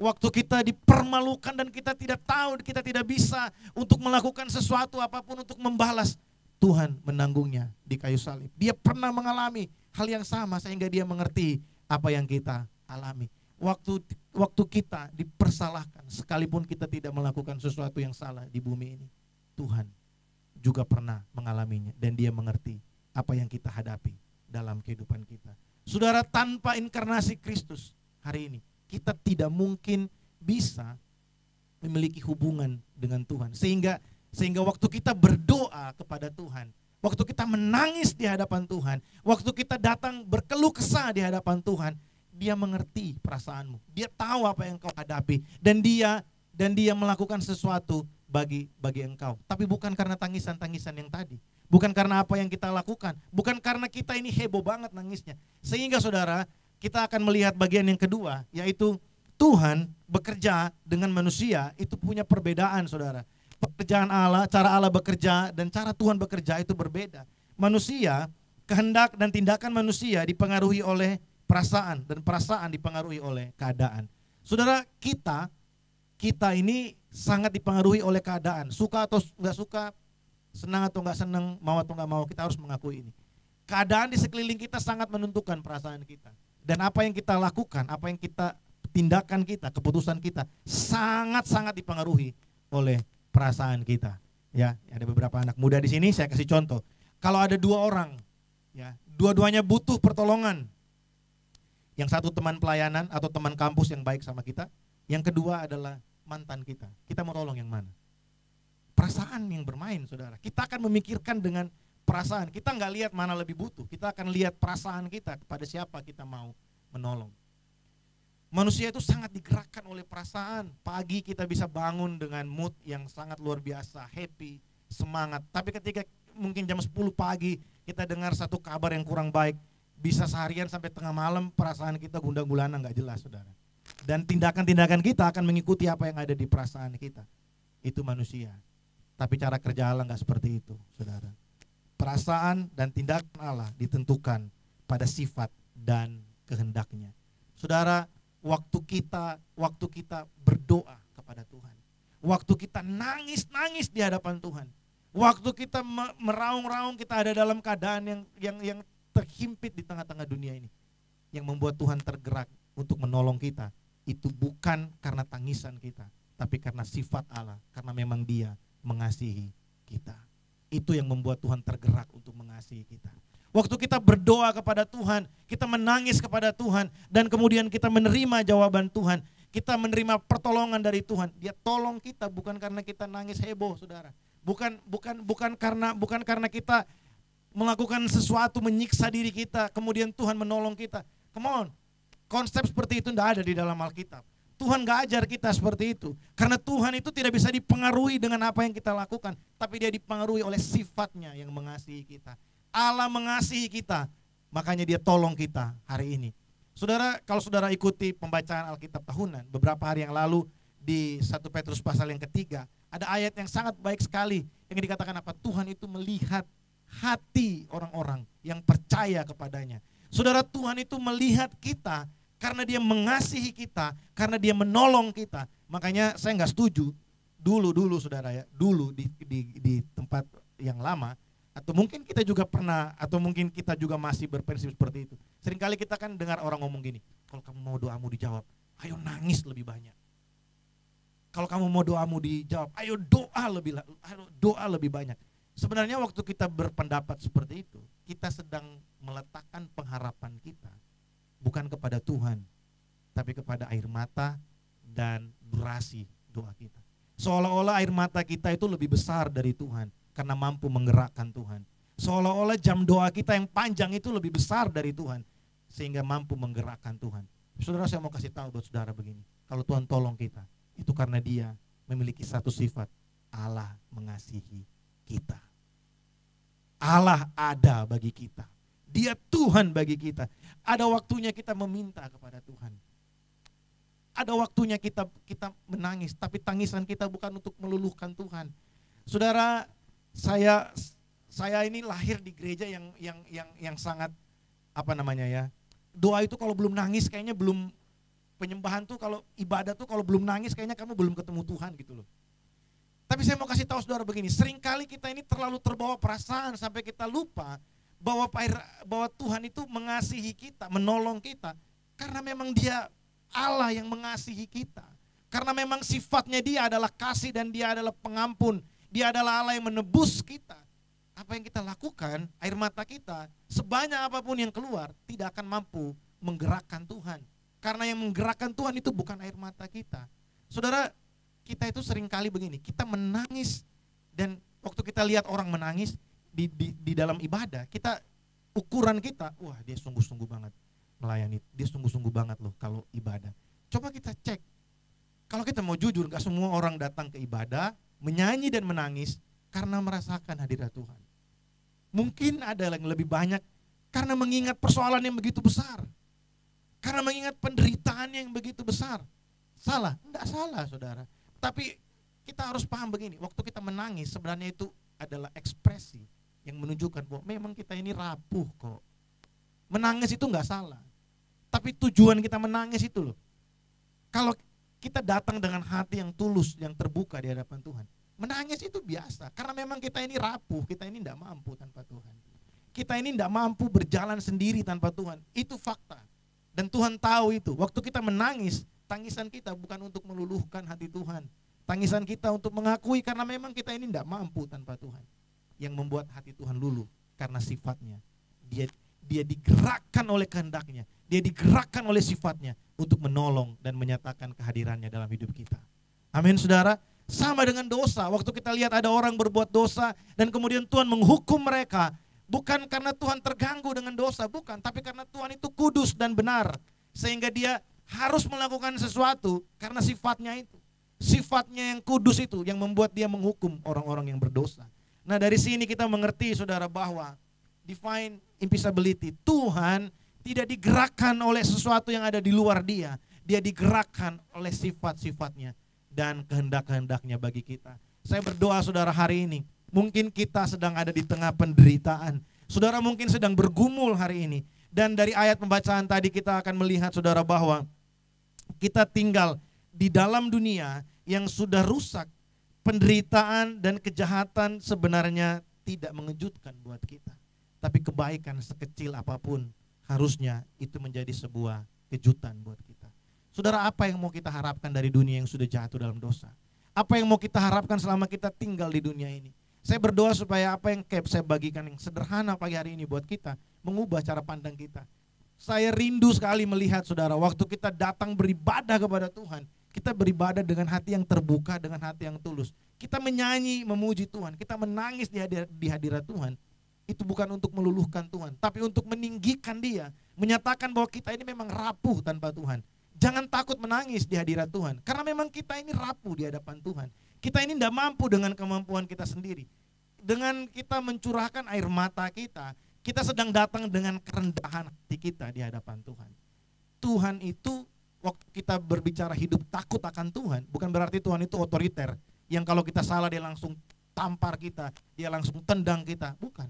Waktu kita dipermalukan dan kita tidak tahu, kita tidak bisa untuk melakukan sesuatu apapun untuk membalas, Tuhan menanggungnya di kayu salib. Dia pernah mengalami hal yang sama sehingga Dia mengerti apa yang kita alami. Waktu kita dipersalahkan, sekalipun kita tidak melakukan sesuatu yang salah di bumi ini, Tuhan juga pernah mengalaminya, dan Dia mengerti apa yang kita hadapi dalam kehidupan kita. Saudara, tanpa inkarnasi Kristus hari ini, kita tidak mungkin bisa memiliki hubungan dengan Tuhan. Sehingga waktu kita berdoa kepada Tuhan, waktu kita menangis di hadapan Tuhan, waktu kita datang berkeluh kesah di hadapan Tuhan, Dia mengerti perasaanmu. Dia tahu apa yang kau hadapi, dan dia melakukan sesuatu bagi engkau. Tapi bukan karena tangisan-tangisan yang tadi, bukan karena apa yang kita lakukan, bukan karena kita ini heboh banget nangisnya. Sehingga saudara, kita akan melihat bagian yang kedua, yaitu Tuhan bekerja dengan manusia itu punya perbedaan, saudara. Pekerjaan Allah, cara Allah bekerja dan cara Tuhan bekerja itu berbeda. Manusia, kehendak dan tindakan manusia dipengaruhi oleh perasaan, dan perasaan dipengaruhi oleh keadaan. Saudara, kita ini sangat dipengaruhi oleh keadaan. Suka atau nggak suka, senang atau nggak senang, mau atau nggak mau, kita harus mengakui ini. Keadaan di sekeliling kita sangat menentukan perasaan kita. Dan apa yang kita lakukan, apa yang kita tindakan kita, keputusan kita sangat-sangat dipengaruhi oleh perasaan kita. Ya, ada beberapa anak muda di sini, saya kasih contoh. Kalau ada 2 orang, ya, dua-duanya butuh pertolongan. Yang satu teman pelayanan atau teman kampus yang baik sama kita, yang kedua adalah mantan kita. Kita mau tolong yang mana? Perasaan yang bermain, saudara. Kita akan memikirkan dengan perasaan. Kita nggak lihat mana lebih butuh. Kita akan lihat perasaan kita kepada siapa kita mau menolong. Manusia itu sangat digerakkan oleh perasaan. Pagi kita bisa bangun dengan mood yang sangat luar biasa, happy, semangat. Tapi ketika mungkin jam 10 pagi kita dengar satu kabar yang kurang baik, bisa seharian sampai tengah malam perasaan kita gundah-gulana, nggak jelas, saudara. Dan tindakan-tindakan kita akan mengikuti apa yang ada di perasaan kita. Itu manusia. Tapi cara kerja Allah nggak seperti itu, saudara. Perasaan dan tindakan Allah ditentukan pada sifat dan kehendaknya. Saudara, waktu kita berdoa kepada Tuhan. Waktu kita nangis-nangis di hadapan Tuhan. Waktu kita meraung-raung, kita ada dalam keadaan yang terhimpit di tengah-tengah dunia ini. Yang membuat Tuhan tergerak untuk menolong kita. Itu bukan karena tangisan kita, tapi karena sifat Allah, karena memang Dia mengasihi kita. Itu yang membuat Tuhan tergerak untuk mengasihi kita. Waktu kita berdoa kepada Tuhan, kita menangis kepada Tuhan, dan kemudian kita menerima jawaban Tuhan, kita menerima pertolongan dari Tuhan. Dia tolong kita bukan karena kita nangis heboh, saudara. Bukan karena kita melakukan sesuatu menyiksa diri kita, kemudian Tuhan menolong kita. Come on. Konsep seperti itu tidak ada di dalam Alkitab. Tuhan gak ajar kita seperti itu. Karena Tuhan itu tidak bisa dipengaruhi dengan apa yang kita lakukan. Tapi Dia dipengaruhi oleh sifatnya yang mengasihi kita. Allah mengasihi kita, makanya Dia tolong kita hari ini. Saudara, kalau saudara ikuti pembacaan Alkitab tahunan, beberapa hari yang lalu di 1 Petrus pasal yang ketiga, ada ayat yang sangat baik sekali yang dikatakan apa? Tuhan itu melihat hati orang-orang yang percaya kepadanya. Saudara, Tuhan itu melihat kita karena Dia mengasihi kita, karena Dia menolong kita. Makanya saya nggak setuju dulu saudara ya, dulu di tempat yang lama, atau mungkin kita juga pernah, atau mungkin kita juga masih berprinsip seperti itu. Seringkali kita kan dengar orang ngomong gini, kalau kamu mau doamu dijawab, ayo nangis lebih banyak. Kalau kamu mau doamu dijawab, ayo doa lebih banyak. Sebenarnya waktu kita berpendapat seperti itu, kita sedang meletakkan pengharapan kita bukan kepada Tuhan, tapi kepada air mata dan durasi doa kita. Seolah-olah air mata kita itu lebih besar dari Tuhan karena mampu menggerakkan Tuhan. Seolah-olah jam doa kita yang panjang itu lebih besar dari Tuhan sehingga mampu menggerakkan Tuhan. Saudara, saya mau kasih tahu buat saudara begini, kalau Tuhan tolong kita, itu karena Dia memiliki satu sifat, Allah mengasihi kita. Allah ada bagi kita. Dia Tuhan bagi kita. Ada waktunya kita meminta kepada Tuhan. Ada waktunya kita menangis, tapi tangisan kita bukan untuk meluluhkan Tuhan. Saudara, saya ini lahir di gereja yang sangat doa itu kalau belum nangis kayaknya belum, penyembahan tuh kalau ibadah tuh kalau belum nangis kayaknya kamu belum ketemu Tuhan gitu loh. Tapi saya mau kasih tahu saudara begini, seringkali kita ini terlalu terbawa perasaan sampai kita lupa bahwa Tuhan itu mengasihi kita, menolong kita, karena memang Dia Allah yang mengasihi kita. Karena memang sifatnya Dia adalah kasih dan Dia adalah pengampun. Dia adalah Allah yang menebus kita. Apa yang kita lakukan, air mata kita, sebanyak apapun yang keluar, tidak akan mampu menggerakkan Tuhan. Karena yang menggerakkan Tuhan itu bukan air mata kita. Saudara, kita itu seringkali begini, kita menangis, dan waktu kita lihat orang menangis di dalam ibadah, kita ukuran kita, wah dia sungguh-sungguh banget melayani, dia sungguh-sungguh banget loh kalau ibadah. Coba kita cek, kalau kita mau jujur, gak semua orang datang ke ibadah, menyanyi dan menangis karena merasakan hadirat Tuhan. Mungkin ada yang lebih banyak karena mengingat persoalan yang begitu besar, karena mengingat penderitaan yang begitu besar. Salah? Enggak salah saudara. Tapi kita harus paham begini, waktu kita menangis sebenarnya itu adalah ekspresi yang menunjukkan bahwa memang kita ini rapuh kok. Menangis itu enggak salah. Tapi tujuan kita menangis itu loh, kalau kita datang dengan hati yang tulus, yang terbuka di hadapan Tuhan, menangis itu biasa. Karena memang kita ini rapuh, kita ini enggak mampu tanpa Tuhan. Kita ini enggak mampu berjalan sendiri tanpa Tuhan. Itu fakta. Dan Tuhan tahu itu. Waktu kita menangis, tangisan kita bukan untuk meluluhkan hati Tuhan. Tangisan kita untuk mengakui karena memang kita ini tidak mampu tanpa Tuhan. Yang membuat hati Tuhan luluh karena sifatnya. Dia digerakkan oleh kehendaknya. Dia digerakkan oleh sifatnya untuk menolong dan menyatakan kehadirannya dalam hidup kita. Amin saudara. Sama dengan dosa. Waktu kita lihat ada orang berbuat dosa dan kemudian Tuhan menghukum mereka. Bukan karena Tuhan terganggu dengan dosa, bukan. Tapi karena Tuhan itu kudus dan benar. Sehingga Dia harus melakukan sesuatu karena sifatnya itu. Sifatnya yang kudus itu yang membuat Dia menghukum orang-orang yang berdosa. Nah dari sini kita mengerti saudara bahwa divine impeccability, Tuhan tidak digerakkan oleh sesuatu yang ada di luar Dia. Dia digerakkan oleh sifat-sifatnya dan kehendak-kehendaknya bagi kita. Saya berdoa saudara hari ini, mungkin kita sedang ada di tengah penderitaan. Saudara mungkin sedang bergumul hari ini. Dan dari ayat pembacaan tadi kita akan melihat saudara bahwa kita tinggal di dalam dunia yang sudah rusak, penderitaan dan kejahatan sebenarnya tidak mengejutkan buat kita. Tapi kebaikan sekecil apapun harusnya itu menjadi sebuah kejutan buat kita. Saudara, apa yang mau kita harapkan dari dunia yang sudah jatuh dalam dosa? Apa yang mau kita harapkan selama kita tinggal di dunia ini? Saya berdoa supaya apa yang saya bagikan yang sederhana pagi hari ini buat kita, mengubah cara pandang kita. Saya rindu sekali melihat saudara, waktu kita datang beribadah kepada Tuhan, kita beribadah dengan hati yang terbuka, dengan hati yang tulus. Kita menyanyi, memuji Tuhan, kita menangis di hadirat Tuhan. Itu bukan untuk meluluhkan Tuhan, tapi untuk meninggikan Dia, menyatakan bahwa kita ini memang rapuh tanpa Tuhan. Jangan takut menangis di hadirat Tuhan, karena memang kita ini rapuh di hadapan Tuhan. Kita ini tidak mampu dengan kemampuan kita sendiri. Dengan kita mencurahkan air mata kita sedang datang dengan kerendahan hati kita di hadapan Tuhan. Tuhan itu waktu kita berbicara hidup takut akan Tuhan, bukan berarti Tuhan itu otoriter, yang kalau kita salah dia langsung tampar kita, dia langsung tendang kita, bukan.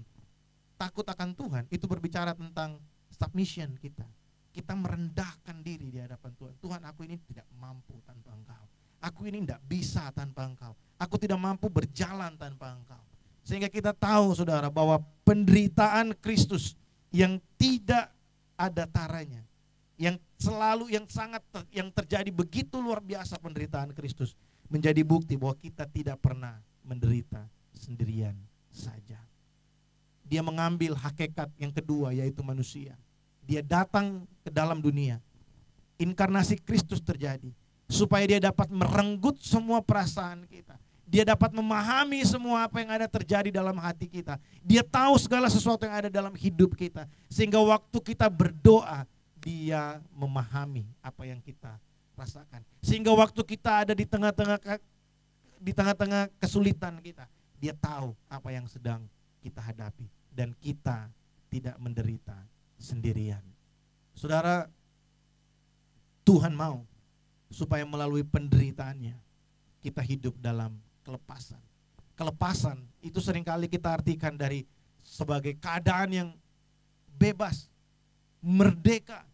Takut akan Tuhan itu berbicara tentang submission kita. Kita merendahkan diri di hadapan Tuhan. Tuhan, aku ini tidak mampu tanpa Engkau. Aku ini tidak bisa tanpa Engkau. Aku tidak mampu berjalan tanpa Engkau. Sehingga kita tahu saudara bahwa penderitaan Kristus yang tidak ada taranya, yang terjadi begitu luar biasa penderitaan Kristus, menjadi bukti bahwa kita tidak pernah menderita sendirian saja. Dia mengambil hakikat yang kedua, yaitu manusia. Dia datang ke dalam dunia. Inkarnasi Kristus terjadi supaya dia dapat merenggut semua perasaan kita. Dia dapat memahami semua apa yang ada terjadi dalam hati kita. Dia tahu segala sesuatu yang ada dalam hidup kita. Sehingga waktu kita berdoa, Dia memahami apa yang kita rasakan. Sehingga waktu kita ada di tengah-tengah kesulitan kita, Dia tahu apa yang sedang kita hadapi. Dan kita tidak menderita sendirian. Saudara, Tuhan mau supaya melalui penderitaannya kita hidup dalam kelepasan. Kelepasan itu seringkali kita artikan dari sebagai keadaan yang bebas, merdeka.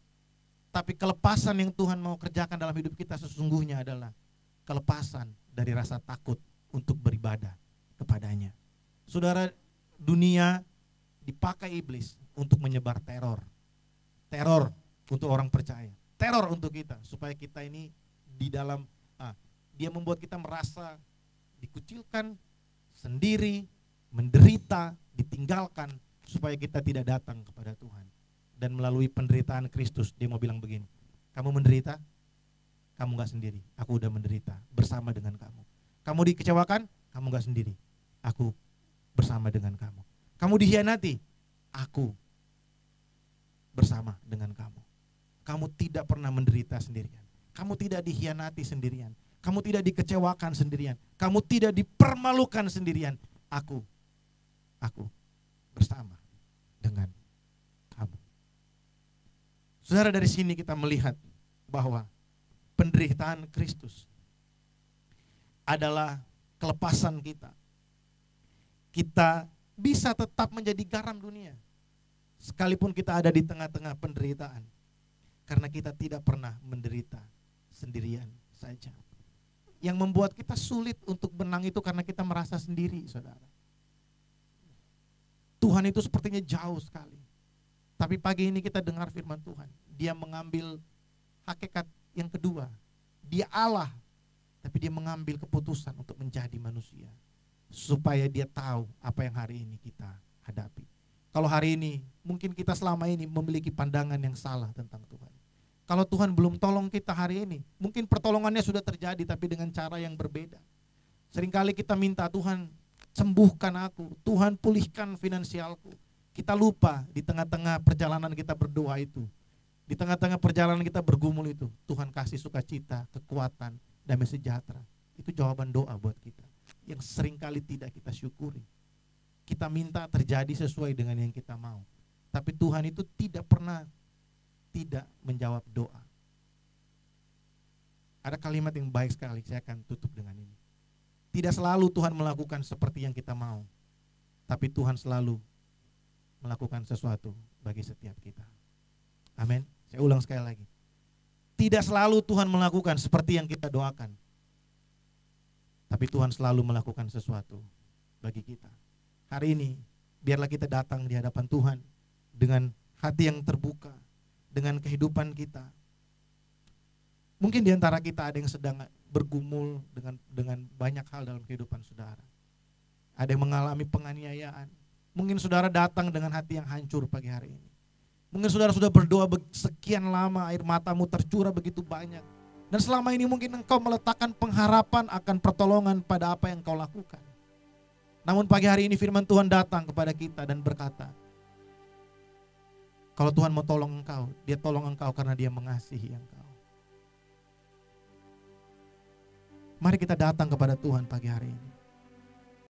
Tapi kelepasan yang Tuhan mau kerjakan dalam hidup kita sesungguhnya adalah kelepasan dari rasa takut untuk beribadah kepadanya. Saudara, dunia dipakai iblis untuk menyebar teror. Teror untuk orang percaya. Teror untuk kita supaya kita ini di dalam dia membuat kita merasa dikucilkan, sendiri, menderita, ditinggalkan supaya kita tidak datang kepada Tuhan. Dan melalui penderitaan Kristus dia mau bilang begini, kamu menderita, kamu gak sendiri, aku udah menderita bersama dengan kamu. Kamu dikecewakan, kamu gak sendiri, aku bersama dengan kamu. Kamu dikhianati, aku bersama dengan kamu. Kamu tidak pernah menderita sendirian. Kamu tidak dikhianati sendirian. Kamu tidak dikecewakan sendirian. Kamu tidak dipermalukan sendirian. Aku bersama dengan kamu. Saudara, dari sini kita melihat bahwa penderitaan Kristus adalah kelepasan kita. Kita bisa tetap menjadi garam dunia sekalipun kita ada di tengah-tengah penderitaan, karena kita tidak pernah menderita sendirian saja. Yang membuat kita sulit untuk menang itu karena kita merasa sendiri, saudara. Tuhan itu sepertinya jauh sekali. Tapi pagi ini kita dengar firman Tuhan, Dia mengambil hakikat yang kedua. Dia Allah, tapi Dia mengambil keputusan untuk menjadi manusia, supaya Dia tahu apa yang hari ini kita hadapi. Kalau hari ini, mungkin kita selama ini memiliki pandangan yang salah tentang Tuhan. Kalau Tuhan belum tolong kita hari ini, mungkin pertolongannya sudah terjadi tapi dengan cara yang berbeda. Seringkali kita minta, Tuhan sembuhkan aku, Tuhan pulihkan finansialku. Kita lupa di tengah-tengah perjalanan kita berdoa itu, di tengah-tengah perjalanan kita bergumul itu, Tuhan kasih sukacita, kekuatan, damai sejahtera. Itu jawaban doa buat kita yang seringkali tidak kita syukuri. Kita minta terjadi sesuai dengan yang kita mau, tapi Tuhan itu tidak pernah tidak menjawab doa. Ada kalimat yang baik sekali, saya akan tutup dengan ini. Tidak selalu Tuhan melakukan seperti yang kita mau, tapi Tuhan selalu melakukan sesuatu bagi setiap kita. Amin. Saya ulang sekali lagi. Tidak selalu Tuhan melakukan seperti yang kita doakan. Tapi Tuhan selalu melakukan sesuatu bagi kita. Hari ini, biarlah kita datang di hadapan Tuhan dengan hati yang terbuka, dengan kehidupan kita. Mungkin di antara kita ada yang sedang bergumul dengan banyak hal dalam kehidupan saudara. Ada yang mengalami penganiayaan. Mungkin saudara datang dengan hati yang hancur pagi hari ini. Mungkin saudara sudah berdoa sekian lama, air matamu tercurah begitu banyak. Dan selama ini mungkin engkau meletakkan pengharapan akan pertolongan pada apa yang engkau lakukan. Namun pagi hari ini firman Tuhan datang kepada kita dan berkata, kalau Tuhan mau tolong engkau, Dia tolong engkau karena Dia mengasihi engkau. Mari kita datang kepada Tuhan pagi hari ini.